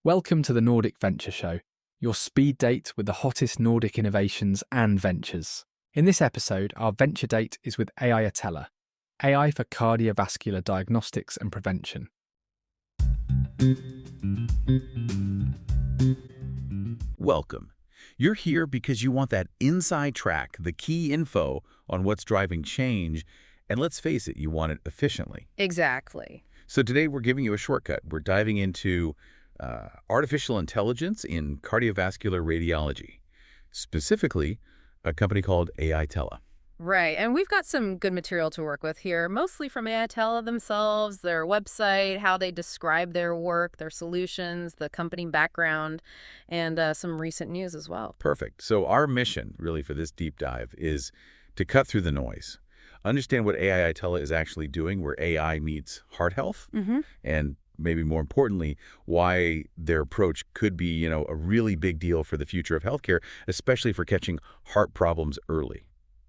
Welcome to the Nordic Venture Show, your speed date with the hottest Nordic innovations and ventures. In this episode, our venture date is with AIATELLA, AI for cardiovascular diagnostics and prevention. Welcome. You're here because you want that inside track, the key info on what's driving change, and let's face it, you want it efficiently. Exactly. So today we're giving you a shortcut. We're diving into artificial intelligence in cardiovascular radiology, specifically a company called AIATELLA. Right, and we've got some good material to work with here, mostly from AIATELLA themselves, their website, how they describe their work, their solutions, the company background, and some recent news as well. Perfect. So our mission, really, for this deep dive is to cut through the noise, understand what AIATELLA is actually doing, where AI meets heart health, and maybe more importantly, why their approach could be, a really big deal for the future of healthcare, especially for catching heart problems early.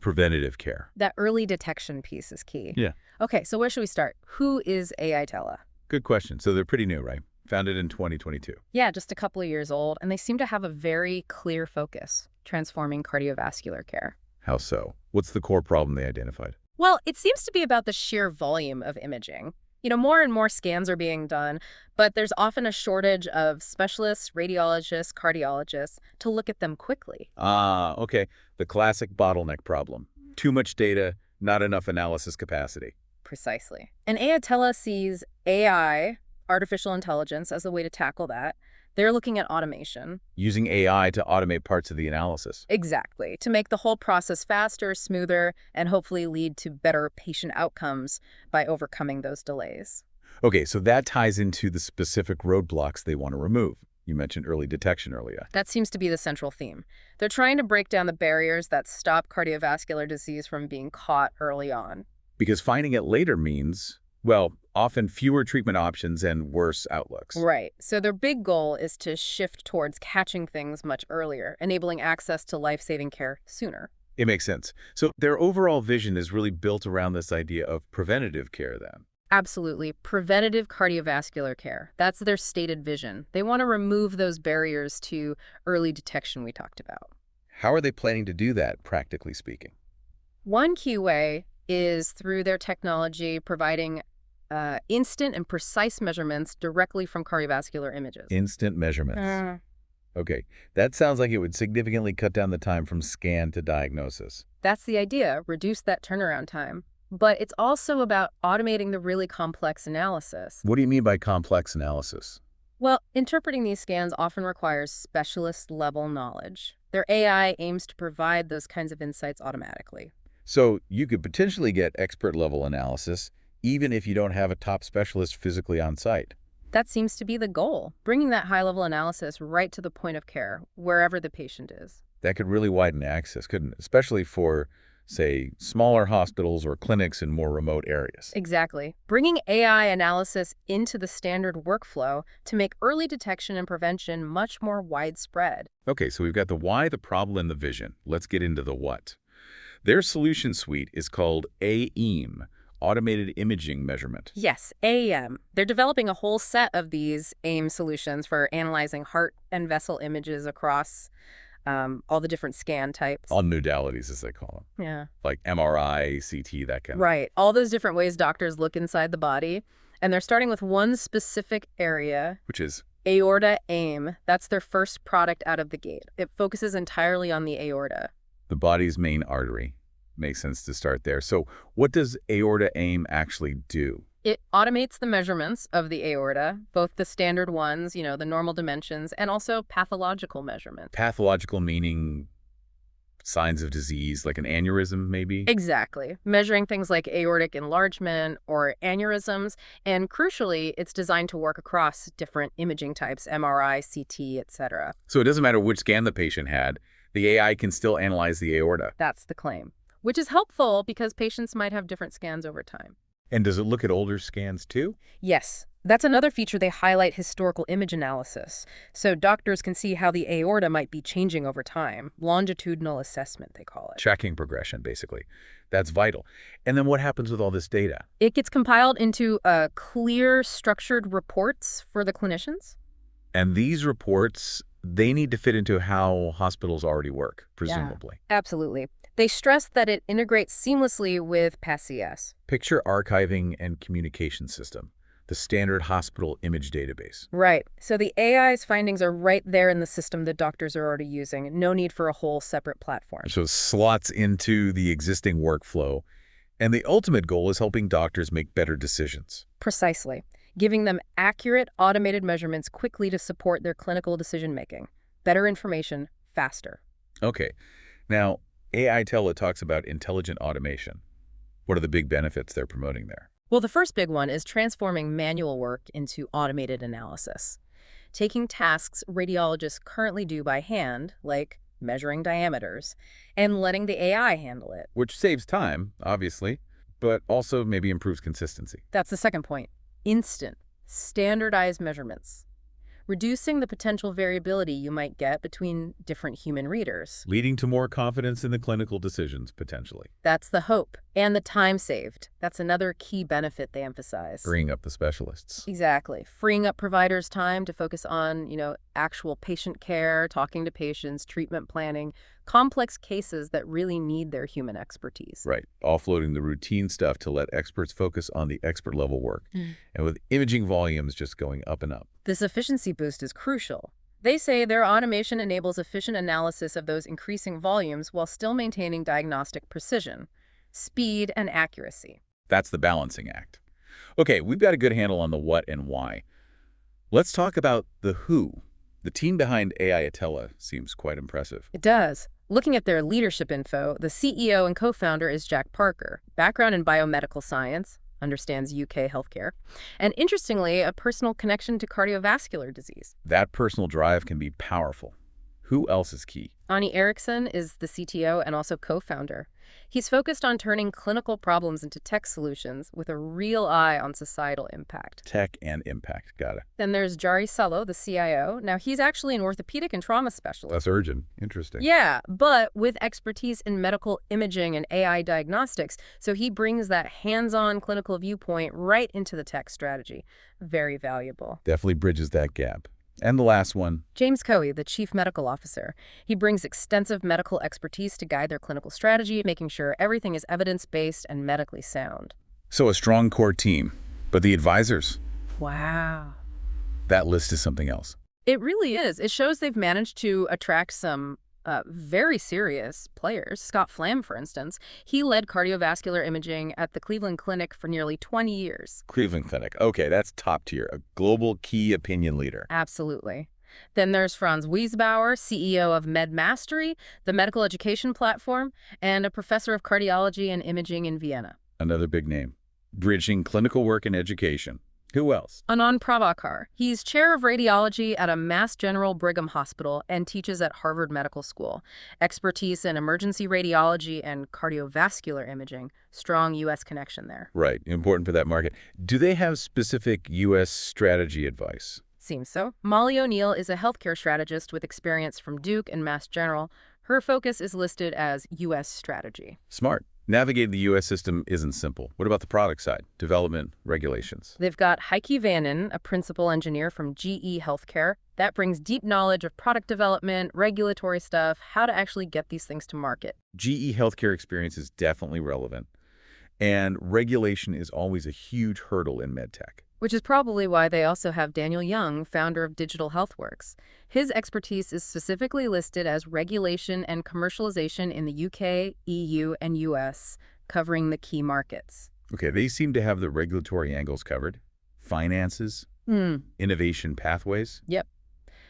Preventative care. That early detection piece is key. Yeah. Okay, so where should we start? Who is AIATELLA? Good question. So they're pretty new, right? Founded in 2022. Yeah, just a couple of years old, and they seem to have a very clear focus, transforming cardiovascular care. How so? What's the core problem they identified? Well, it seems to be about the sheer volume of imaging. More and more scans are being done, but there's often a shortage of specialists, radiologists, cardiologists to look at them quickly. Okay. The classic bottleneck problem. Too much data, not enough analysis capacity. Precisely. And AIATELLA sees AI, artificial intelligence, as a way to tackle that. They're looking at automation. Using AI to automate parts of the analysis. Exactly. To make the whole process faster, smoother, and hopefully lead to better patient outcomes by overcoming those delays. Okay, so that ties into the specific roadblocks they want to remove. You mentioned early detection earlier. That seems to be the central theme. They're trying to break down the barriers that stop cardiovascular disease from being caught early on. Because finding it later means, well, often fewer treatment options and worse outlooks. Right. So their big goal is to shift towards catching things much earlier, enabling access to life-saving care sooner. It makes sense. So their overall vision is really built around this idea of preventative care then. Absolutely. Preventative cardiovascular care. That's their stated vision. They want to remove those barriers to early detection we talked about. How are they planning to do that, practically speaking? One key way is through their technology providing instant and precise measurements directly from cardiovascular images. Instant measurements. Okay, that sounds like it would significantly cut down the time from scan to diagnosis. That's the idea, reduce that turnaround time. But it's also about automating the really complex analysis. What do you mean by complex analysis? Well, interpreting these scans often requires specialist-level knowledge. Their AI aims to provide those kinds of insights automatically. So you could potentially get expert-level analysis even if you don't have a top specialist physically on site. That seems to be the goal, bringing that high-level analysis right to the point of care, wherever the patient is. That could really widen access, couldn't it? Especially for, say, smaller hospitals or clinics in more remote areas. Exactly. Bringing AI analysis into the standard workflow to make early detection and prevention much more widespread. Okay, so we've got the why, the problem, and the vision. Let's get into the what. Their solution suite is called AIM, Automated Imaging Measurement. Yes, AIM. They're developing a whole set of these AIM solutions for analyzing heart and vessel images across all the different scan types. All modalities, as they call them. Yeah. Like MRI, CT, that kind of. Right. All those different ways doctors look inside the body. And they're starting with one specific area. Which is? Aorta AIM. That's their first product out of the gate. It focuses entirely on the aorta. The body's main artery. Makes sense to start there. So what does Aorta AIM actually do? It automates the measurements of the aorta, both the standard ones, the normal dimensions, and also pathological measurements. Pathological meaning signs of disease, like an aneurysm, maybe? Exactly. Measuring things like aortic enlargement or aneurysms. And crucially, it's designed to work across different imaging types, MRI, CT, etc. So it doesn't matter which scan the patient had, the AI can still analyze the aorta. That's the claim, which is helpful because patients might have different scans over time. And does it look at older scans too? Yes. That's another feature they highlight: historical image analysis. So doctors can see how the aorta might be changing over time. Longitudinal assessment, they call it. Tracking progression, basically. That's vital. And then what happens with all this data? It gets compiled into clear, structured reports for the clinicians. And these reports, they need to fit into how hospitals already work, presumably. Absolutely. They stress that it integrates seamlessly with PASS. Picture archiving and communication system, the standard hospital image database. Right. So the AI's findings are right there in the system that doctors are already using. No need for a whole separate platform. So it slots into the existing workflow. And the ultimate goal is helping doctors make better decisions. Precisely. Giving them accurate, automated measurements quickly to support their clinical decision-making. Better information, faster. Okay. Now, AIATELLA talks about intelligent automation. What are the big benefits they're promoting there? Well, the first big one is transforming manual work into automated analysis. Taking tasks radiologists currently do by hand, like measuring diameters, and letting the AI handle it. Which saves time, obviously, but also maybe improves consistency. That's the second point. Instant, standardized measurements. Reducing the potential variability you might get between different human readers. Leading to more confidence in the clinical decisions, potentially. That's the hope. And the time saved. That's another key benefit they emphasize. Freeing up the specialists. Exactly. Freeing up providers' time to focus on, actual patient care, talking to patients, treatment planning, complex cases that really need their human expertise. Right. Offloading the routine stuff to let experts focus on the expert level work. And with imaging volumes just going up and up. This efficiency boost is crucial. They say their automation enables efficient analysis of those increasing volumes while still maintaining diagnostic precision, speed, and accuracy. That's the balancing act. Okay, we've got a good handle on the what and why. Let's talk about the who. The team behind AIATELLA seems quite impressive. It does. Looking at their leadership info, the CEO and co-founder is Jack Parker, background in biomedical science, understands UK healthcare, and interestingly, a personal connection to cardiovascular disease. That personal drive can be powerful. Who else is key? Ani Erickson is the CTO and also co-founder. He's focused on turning clinical problems into tech solutions with a real eye on societal impact. Tech and impact. Got it. Then there's Jari Sullo, the CIO. Now, he's actually an orthopedic and trauma specialist. That's urgent. Interesting. Yeah, but with expertise in medical imaging and AI diagnostics, so he brings that hands-on clinical viewpoint right into the tech strategy. Very valuable. Definitely bridges that gap. And the last one. James Coey, the Chief Medical Officer. He brings extensive medical expertise to guide their clinical strategy, making sure everything is evidence-based and medically sound. So a strong core team. But the advisors? Wow. That list is something else. It really is. It shows they've managed to attract some very serious players. Scott Flamm, for instance, he led cardiovascular imaging at the Cleveland Clinic for nearly 20 years. Cleveland Clinic. Okay, that's top tier. A global key opinion leader. Absolutely. Then there's Franz Wiesbauer, CEO of MedMastery, the medical education platform, and a professor of cardiology and imaging in Vienna. Another big name. Bridging clinical work and education. Who else? Anand Pravakar. He's chair of radiology at a Mass General Brigham Hospital and teaches at Harvard Medical School. Expertise in emergency radiology and cardiovascular imaging. Strong U.S. connection there. Right. Important for that market. Do they have specific U.S. strategy advice? Seems so. Molly O'Neill is a healthcare strategist with experience from Duke and Mass General. Her focus is listed as U.S. strategy. Smart. Navigating the U.S. system isn't simple. What about the product side? Development, regulations? They've got Heike Vannon, a principal engineer from GE Healthcare. That brings deep knowledge of product development, regulatory stuff, how to actually get these things to market. GE Healthcare experience is definitely relevant. And regulation is always a huge hurdle in medtech. Which is probably why they also have Daniel Young, founder of Digital HealthWorks. His expertise is specifically listed as regulation and commercialization in the UK, EU, and US, covering the key markets. Okay, they seem to have the regulatory angles covered. Finances, innovation pathways. Yep.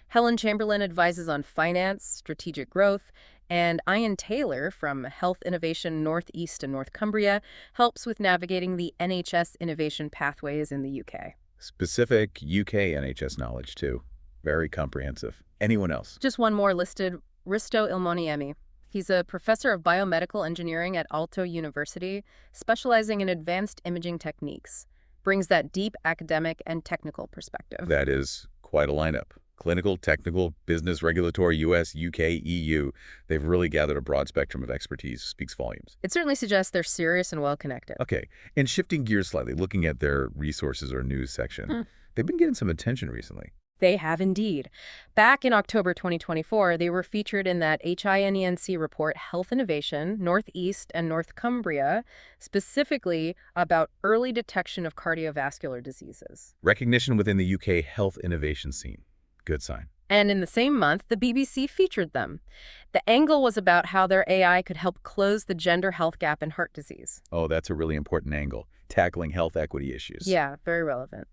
Helen Chamberlain advises on finance, strategic growth, and Ian Taylor from Health Innovation Northeast and North Cumbria helps with navigating the NHS innovation pathways in the UK. Specific UK NHS knowledge, too. Very comprehensive. Anyone else? Just one more listed, Risto Ilmoniemi. He's a professor of biomedical engineering at Aalto University, specializing in advanced imaging techniques. Brings that deep academic and technical perspective. That is quite a lineup. Clinical, technical, business, regulatory, US, UK, EU. They've really gathered a broad spectrum of expertise. Speaks volumes. It certainly suggests they're serious and well-connected. Okay, and shifting gears slightly, looking at their resources or news section, they've been getting some attention recently. They have indeed. Back in October 2024, they were featured in that HINENC report, Health Innovation, Northeast and North Cumbria, specifically about early detection of cardiovascular diseases. Recognition within the UK health innovation scene. Good sign. And in the same month, the BBC featured them. The angle was about how their AI could help close the gender health gap in heart disease. Oh, that's a really important angle. Tackling health equity issues. Yeah, very relevant.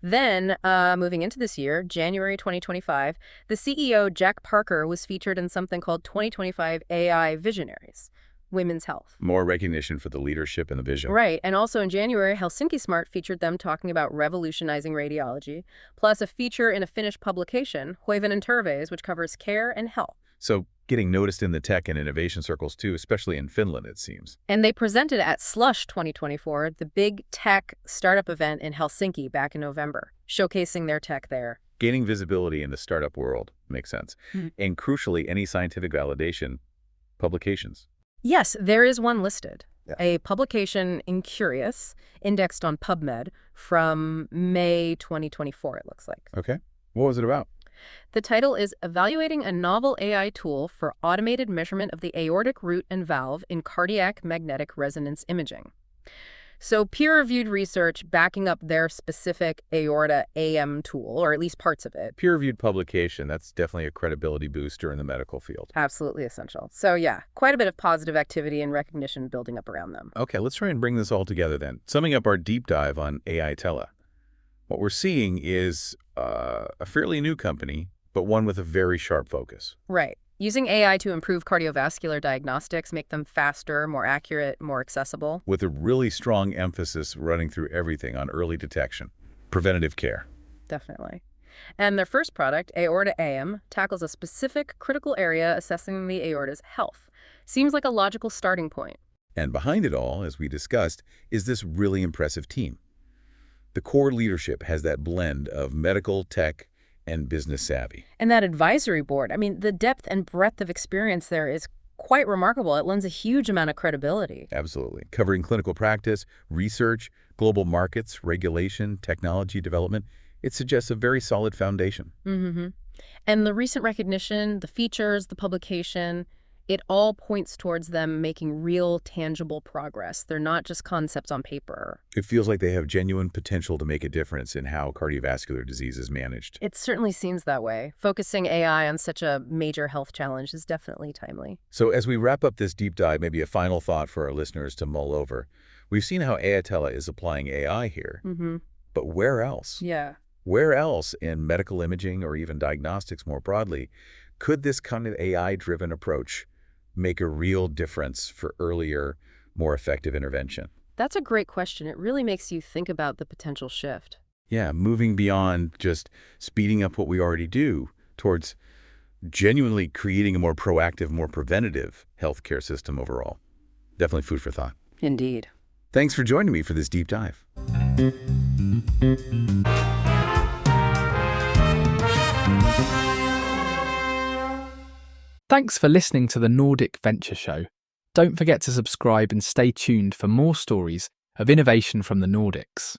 Then, moving into this year, January 2025, the CEO, Jack Parker, was featured in something called 2025 AI Visionaries, Women's Health. More recognition for the leadership and the vision. Right, and also in January, Helsinki Smart featured them talking about revolutionizing radiology, plus a feature in a Finnish publication, Hoivan and Terveys, which covers care and health. So getting noticed in the tech and innovation circles too, especially in Finland, it seems. And they presented at Slush 2024, the big tech startup event in Helsinki back in November, showcasing their tech there. Gaining visibility in the startup world makes sense. And crucially, any scientific validation, publications. Yes, there is one listed. Yeah. A publication in Curious, indexed on PubMed, from May 2024, it looks like. Okay. What was it about? The title is Evaluating a Novel AI Tool for Automated Measurement of the Aortic Root and Valve in Cardiac Magnetic Resonance Imaging. So peer-reviewed research backing up their specific aorta AM tool, or at least parts of it. Peer-reviewed publication. That's definitely a credibility booster in the medical field. Absolutely essential. So yeah, quite a bit of positive activity and recognition building up around them. Okay, let's try and bring this all together then. Summing up our deep dive on AIATELLA. What we're seeing is a fairly new company, but one with a very sharp focus. Right. Using AI to improve cardiovascular diagnostics, make them faster, more accurate, more accessible. With a really strong emphasis running through everything on early detection, preventative care. Definitely. And their first product, Aorta AM, tackles a specific critical area assessing the aorta's health. Seems like a logical starting point. And behind it all, as we discussed, is this really impressive team. The core leadership has that blend of medical, tech, and business savvy. And that advisory board, I mean, the depth and breadth of experience there is quite remarkable. It lends a huge amount of credibility. Absolutely. Covering clinical practice, research, global markets, regulation, technology development. It suggests a very solid foundation. Mm-hmm. And the recent recognition, the features, the publication, it all points towards them making real, tangible progress. They're not just concepts on paper. It feels like they have genuine potential to make a difference in how cardiovascular disease is managed. It certainly seems that way. Focusing AI on such a major health challenge is definitely timely. So as we wrap up this deep dive, maybe a final thought for our listeners to mull over. We've seen how AIATELLA is applying AI here, but where else? Yeah. Where else in medical imaging or even diagnostics more broadly could this kind of AI-driven approach make a real difference for earlier, more effective intervention? That's a great question. It really makes you think about the potential shift. Yeah, moving beyond just speeding up what we already do towards genuinely creating a more proactive, more preventative healthcare system overall. Definitely food for thought. Indeed. Thanks for joining me for this deep dive. Thanks for listening to the Nordic Venture Show. Don't forget to subscribe and stay tuned for more stories of innovation from the Nordics.